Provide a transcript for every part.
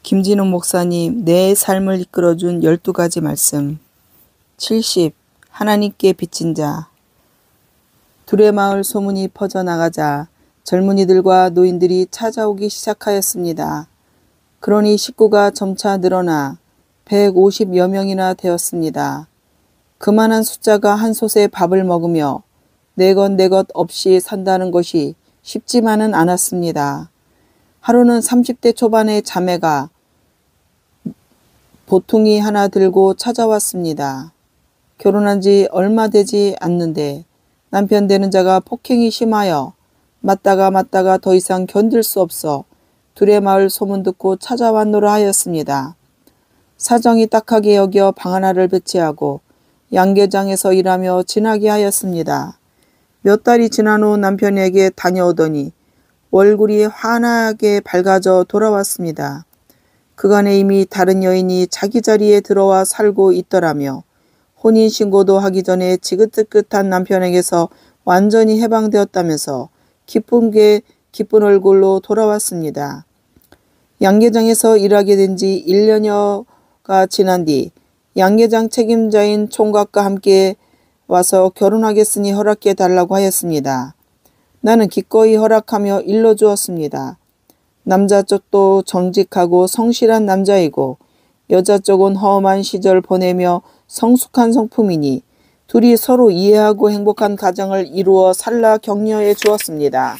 김진욱 목사님, 내 삶을 이끌어준 12가지 말씀. 70. 하나님께 빚진 자. 두레마을 소문이 퍼져나가자 젊은이들과 노인들이 찾아오기 시작하였습니다. 그러니 식구가 점차 늘어나 150여 명이나 되었습니다. 그만한 숫자가 한 솥에 밥을 먹으며 내 것 없이 산다는 것이 쉽지만은 않았습니다. 하루는 30대 초반의 자매가 보퉁이 하나 들고 찾아왔습니다. 결혼한 지 얼마 되지 않는데 남편 되는 자가 폭행이 심하여 맞다가 더 이상 견딜 수 없어 두레마을 소문 듣고 찾아왔노라 하였습니다. 사정이 딱하게 여겨 방 하나를 배치하고 양계장에서 일하며 지나게 하였습니다. 몇 달이 지난 후 남편에게 다녀오더니 얼굴이 환하게 밝아져 돌아왔습니다. 그간에 이미 다른 여인이 자기 자리에 들어와 살고 있더라며 혼인신고도 하기 전에 지긋지긋한 남편에게서 완전히 해방되었다면서 기쁜 얼굴로 돌아왔습니다. 양계장에서 일하게 된 지 1년여가 지난 뒤 양계장 책임자인 총각과 함께 와서 결혼하겠으니 허락해 달라고 하였습니다. 나는 기꺼이 허락하며 일러주었습니다. 남자 쪽도 정직하고 성실한 남자이고 여자 쪽은 험한 시절 보내며 성숙한 성품이니 둘이 서로 이해하고 행복한 가정을 이루어 살라 격려해 주었습니다.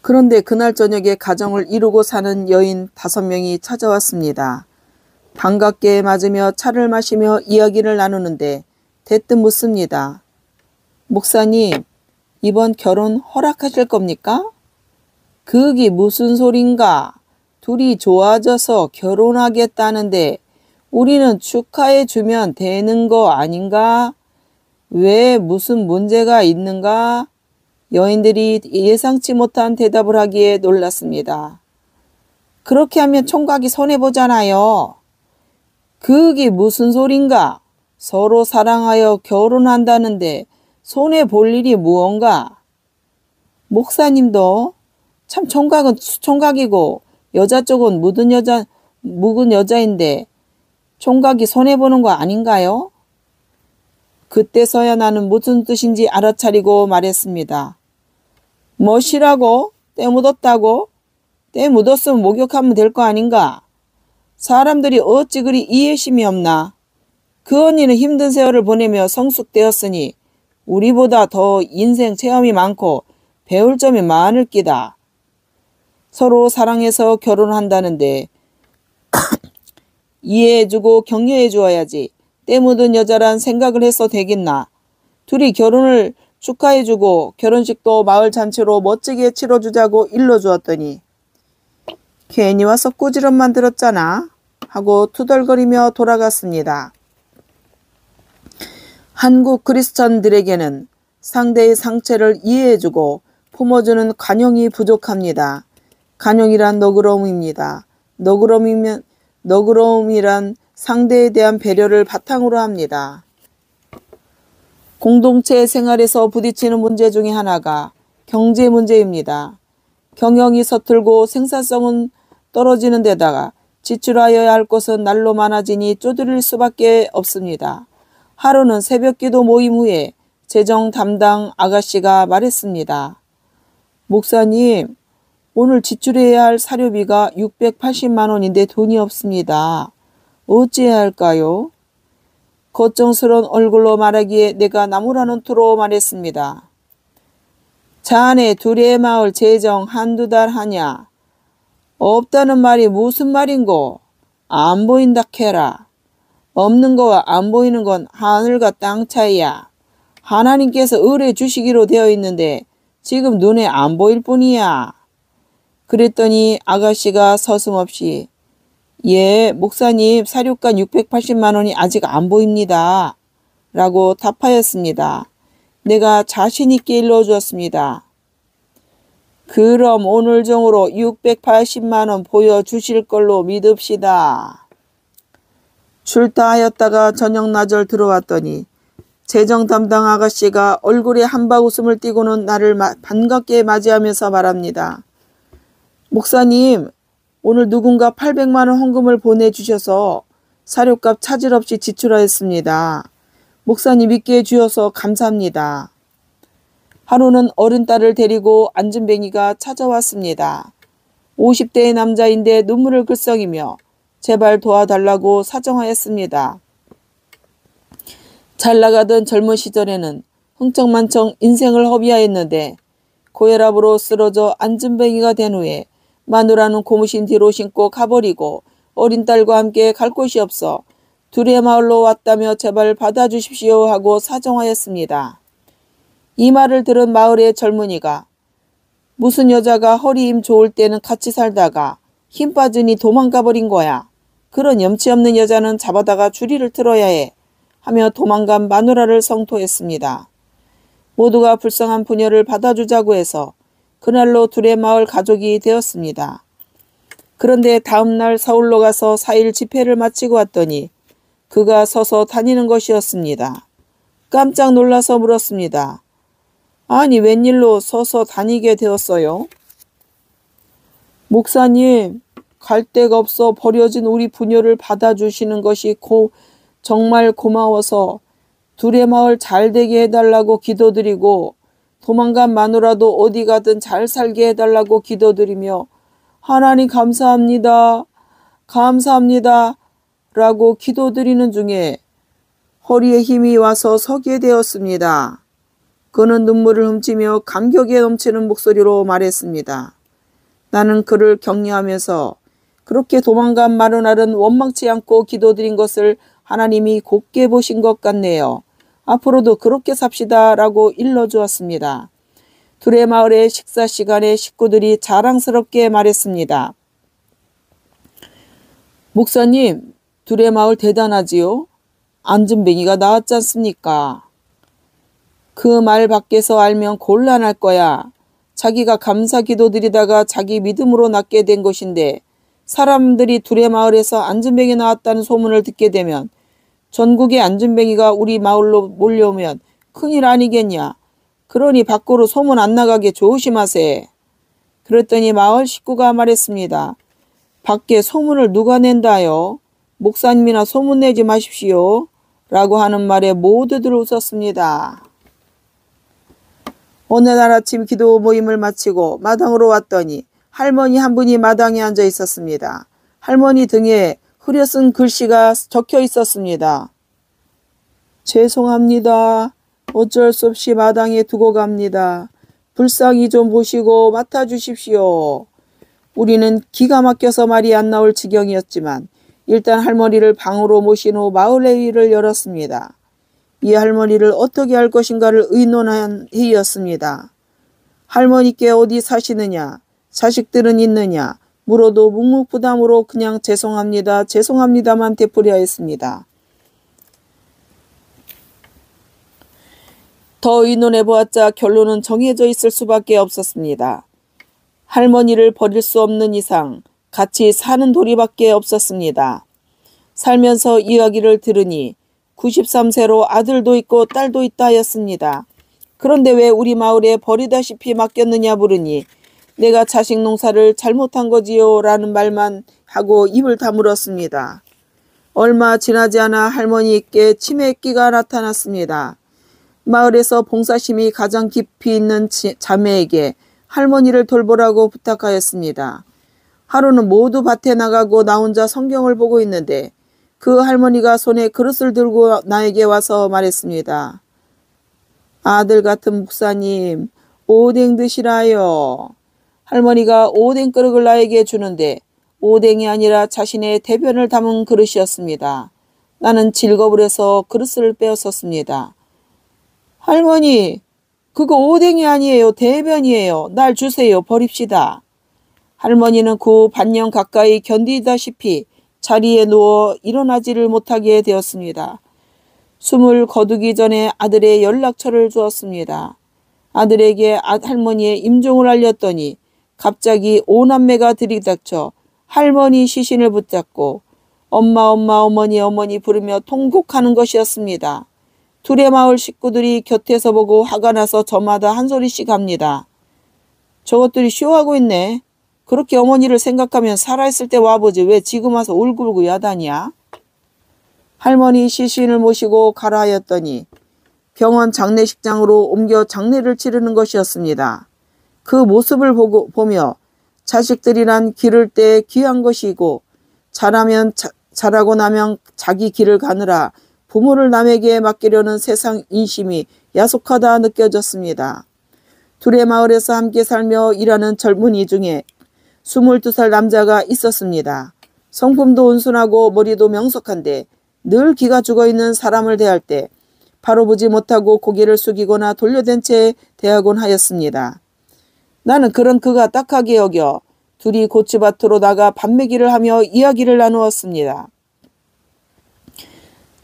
그런데 그날 저녁에 가정을 이루고 사는 여인 5명이 찾아왔습니다. 반갑게 맞으며 차를 마시며 이야기를 나누는데 대뜸 묻습니다. 목사님, 이번 결혼 허락하실 겁니까? 그게 무슨 소린가? 둘이 좋아져서 결혼하겠다는데 우리는 축하해 주면 되는 거 아닌가? 왜 무슨 문제가 있는가? 여인들이 예상치 못한 대답을 하기에 놀랐습니다. 그렇게 하면 총각이 손해보잖아요. 그게 무슨 소린가? 서로 사랑하여 결혼한다는데 손해볼 일이 무언가? 목사님도 참 총각은 총각이고 여자 쪽은 묵은 여자인데 총각이 손해보는 거 아닌가요? 그때서야 나는 무슨 뜻인지 알아차리고 말했습니다. 뭐시라고? 때 묻었다고? 때 묻었으면 목욕하면 될 거 아닌가? 사람들이 어찌 그리 이해심이 없나? 그 언니는 힘든 세월을 보내며 성숙되었으니 우리보다 더 인생 체험이 많고 배울 점이 많을 끼다. 서로 사랑해서 결혼한다는데 이해해주고 격려해 주어야지 때 묻은 여자란 생각을 해서 되겠나. 둘이 결혼을 축하해주고 결혼식도 마을 잔치로 멋지게 치러주자고 일러주었더니 괜히 와서 꾸지람만 들었잖아 하고 투덜거리며 돌아갔습니다. 한국 크리스천들에게는 상대의 상처를 이해해주고 품어주는 관용이 부족합니다. 관용이란 너그러움입니다. 너그러움이란 상대에 대한 배려를 바탕으로 합니다. 공동체 생활에서 부딪히는 문제 중에 하나가 경제 문제입니다. 경영이 서툴고 생산성은 떨어지는 데다가 지출하여야 할 것은 날로 많아지니 쪼들릴 수밖에 없습니다. 하루는 새벽기도 모임 후에 재정 담당 아가씨가 말했습니다. 목사님, 오늘 지출해야 할 사료비가 680만 원인데 돈이 없습니다. 어찌해야 할까요? 걱정스러운 얼굴로 말하기에 내가 나무라는 투로 말했습니다. 자네 두레마을 재정 한두 달 하냐? 없다는 말이 무슨 말인고? 안 보인다 캐라. 없는 거와 안 보이는 건 하늘과 땅 차이야. 하나님께서 의뢰 주시기로 되어 있는데 지금 눈에 안 보일 뿐이야. 그랬더니 아가씨가 서슴없이 예, 목사님 사료가 680만 원이 아직 안 보입니다. 라고 답하였습니다. 내가 자신 있게 일러주었습니다. 그럼 오늘 중으로 680만 원 보여주실 걸로 믿읍시다. 출타하였다가 저녁 나절 들어왔더니 재정 담당 아가씨가 얼굴에 한바 웃음을 띠고는 나를 반갑게 맞이하면서 말합니다. 목사님, 오늘 누군가 800만 원 헌금을 보내주셔서 사료값 차질 없이 지출하였습니다. 목사님 믿게 해주셔서 감사합니다. 하루는 어른 딸을 데리고 안진뱅이가 찾아왔습니다. 50대의 남자인데 눈물을 글썽이며 제발 도와달라고 사정하였습니다. 잘 나가던 젊은 시절에는 흥청만청 인생을 허비하였는데 고혈압으로 쓰러져 안진뱅이가 된 후에 마누라는 고무신 뒤로 신고 가버리고 어린 딸과 함께 갈 곳이 없어 둘의 마을로 왔다며 제발 받아주십시오 하고 사정하였습니다. 이 말을 들은 마을의 젊은이가 무슨 여자가 허리 힘 좋을 때는 같이 살다가 힘 빠지니 도망가 버린 거야. 그런 염치 없는 여자는 잡아다가 주리를 틀어야 해. 하며 도망간 마누라를 성토했습니다. 모두가 불쌍한 부녀를 받아주자고 해서 그날로 둘의 마을 가족이 되었습니다. 그런데 다음날 서울로 가서 4일 집회를 마치고 왔더니 그가 서서 다니는 것이었습니다. 깜짝 놀라서 물었습니다. 아니 웬일로 서서 다니게 되었어요? 목사님, 갈 데가 없어 버려진 우리 부녀를 받아주시는 것이 정말 고마워서 둘의 마을 잘 되게 해달라고 기도드리고 도망간 마누라도 어디 가든 잘 살게 해달라고 기도드리며 하나님 감사합니다. 감사합니다. 라고 기도드리는 중에 허리에 힘이 와서 서게 되었습니다. 그는 눈물을 훔치며 감격에 넘치는 목소리로 말했습니다. 나는 그를 격려하면서 그렇게 도망간 마누라는 원망치 않고 기도드린 것을 하나님이 곱게 보신 것 같네요. 앞으로도 그렇게 삽시다 라고 일러주었습니다. 둘의 마을의 식사 시간에 식구들이 자랑스럽게 말했습니다. 목사님, 둘의 마을 대단하지요? 안진뱅이가 나왔지 않습니까? 그 말 밖에서 알면 곤란할 거야. 자기가 감사 기도드리다가 자기 믿음으로 낫게 된 것인데 사람들이 둘의 마을에서 안진뱅이 나왔다는 소문을 듣게 되면 전국의 안진뱅이가 우리 마을로 몰려오면 큰일 아니겠냐. 그러니 밖으로 소문 안 나가게 조심하세. 그랬더니 마을 식구가 말했습니다. 밖에 소문을 누가 낸다요? 목사님이나 소문내지 마십시오. 라고 하는 말에 모두들 웃었습니다. 어느 날 아침 기도 모임을 마치고 마당으로 왔더니 할머니 한 분이 마당에 앉아 있었습니다. 할머니 등에 흐려쓴 글씨가 적혀 있었습니다. 죄송합니다. 어쩔 수 없이 마당에 두고 갑니다. 불쌍히 좀 보시고 맡아주십시오. 우리는 기가 막혀서 말이 안 나올 지경이었지만 일단 할머니를 방으로 모신 후 마을회의를 열었습니다. 이 할머니를 어떻게 할 것인가를 의논한 회의였습니다. 할머니께 어디 사시느냐, 자식들은 있느냐 물어도 묵묵부담으로 그냥 죄송합니다, 죄송합니다만 되풀이하 했습니다. 더 의논해보았자 결론은 정해져 있을 수밖에 없었습니다. 할머니를 버릴 수 없는 이상 같이 사는 도리밖에 없었습니다. 살면서 이야기를 들으니 93세로 아들도 있고 딸도 있다 하였습니다. 그런데 왜 우리 마을에 버리다시피 맡겼느냐 물으니 내가 자식 농사를 잘못한 거지요 라는 말만 하고 입을 다물었습니다. 얼마 지나지 않아 할머니께 치매기가 나타났습니다. 마을에서 봉사심이 가장 깊이 있는 자매에게 할머니를 돌보라고 부탁하였습니다. 하루는 모두 밭에 나가고 나 혼자 성경을 보고 있는데 그 할머니가 손에 그릇을 들고 나에게 와서 말했습니다. 아들 같은 목사님, 오뎅 드시라요. 할머니가 오뎅 그릇을 나에게 주는데 오뎅이 아니라 자신의 대변을 담은 그릇이었습니다. 나는 질겁을 그릇을 빼앗았습니다. 할머니, 그거 오뎅이 아니에요. 대변이에요. 날 주세요. 버립시다. 할머니는 그 반년 가까이 견디다시피 자리에 누워 일어나지를 못하게 되었습니다. 숨을 거두기 전에 아들의 연락처를 주었습니다. 아들에게 할머니의 임종을 알렸더니 갑자기 오남매가 들이닥쳐 할머니 시신을 붙잡고 엄마 어머니 부르며 통곡하는 것이었습니다. 둘의 마을 식구들이 곁에서 보고 화가 나서 저마다 한 소리씩 합니다. 저것들이 쇼하고 있네. 그렇게 어머니를 생각하면 살아있을 때 와보지 왜 지금 와서 울고불고 야단이야? 할머니 시신을 모시고 가라 하였더니 병원 장례식장으로 옮겨 장례를 치르는 것이었습니다. 그 모습을 보며 자식들이란 기를 때 귀한 것이고 자라고 나면 자기 길을 가느라 부모를 남에게 맡기려는 세상 인심이 야속하다 느껴졌습니다. 둘의 마을에서 함께 살며 일하는 젊은이 중에 22살 남자가 있었습니다. 성품도 온순하고 머리도 명석한데 늘 기가 죽어있는 사람을 대할 때 바로 보지 못하고 고개를 숙이거나 돌려댄 채 대하곤 하였습니다. 나는 그런 그가 딱하게 여겨 둘이 고추밭으로 나가 밤매기를 하며 이야기를 나누었습니다.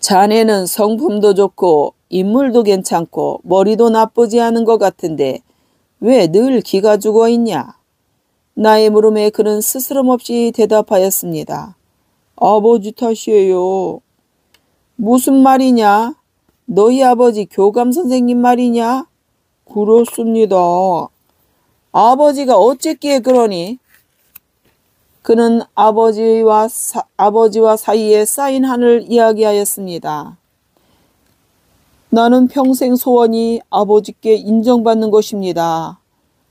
자네는 성품도 좋고 인물도 괜찮고 머리도 나쁘지 않은 것 같은데 왜 늘 기가 죽어있냐? 나의 물음에 그는 스스럼없이 대답하였습니다. 아버지 탓이에요. 무슨 말이냐? 너희 아버지 교감선생님 말이냐? 그렇습니다. 아버지가 어쨌기에 그러니? 그는 아버지와 사이에 쌓인 한을 이야기하였습니다. 나는 평생 소원이 아버지께 인정받는 것입니다.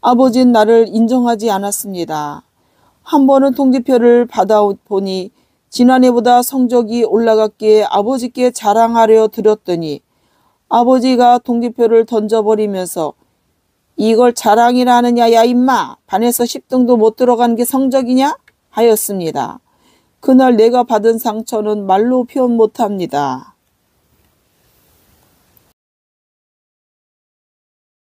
아버지는 나를 인정하지 않았습니다. 한 번은 통지표를 받아보니 지난해보다 성적이 올라갔기에 아버지께 자랑하려 드렸더니 아버지가 통지표를 던져버리면서 이걸 자랑이라 하느냐 야 임마 반에서 10등도 못 들어간 게 성적이냐 하였습니다. 그날 내가 받은 상처는 말로 표현 못합니다.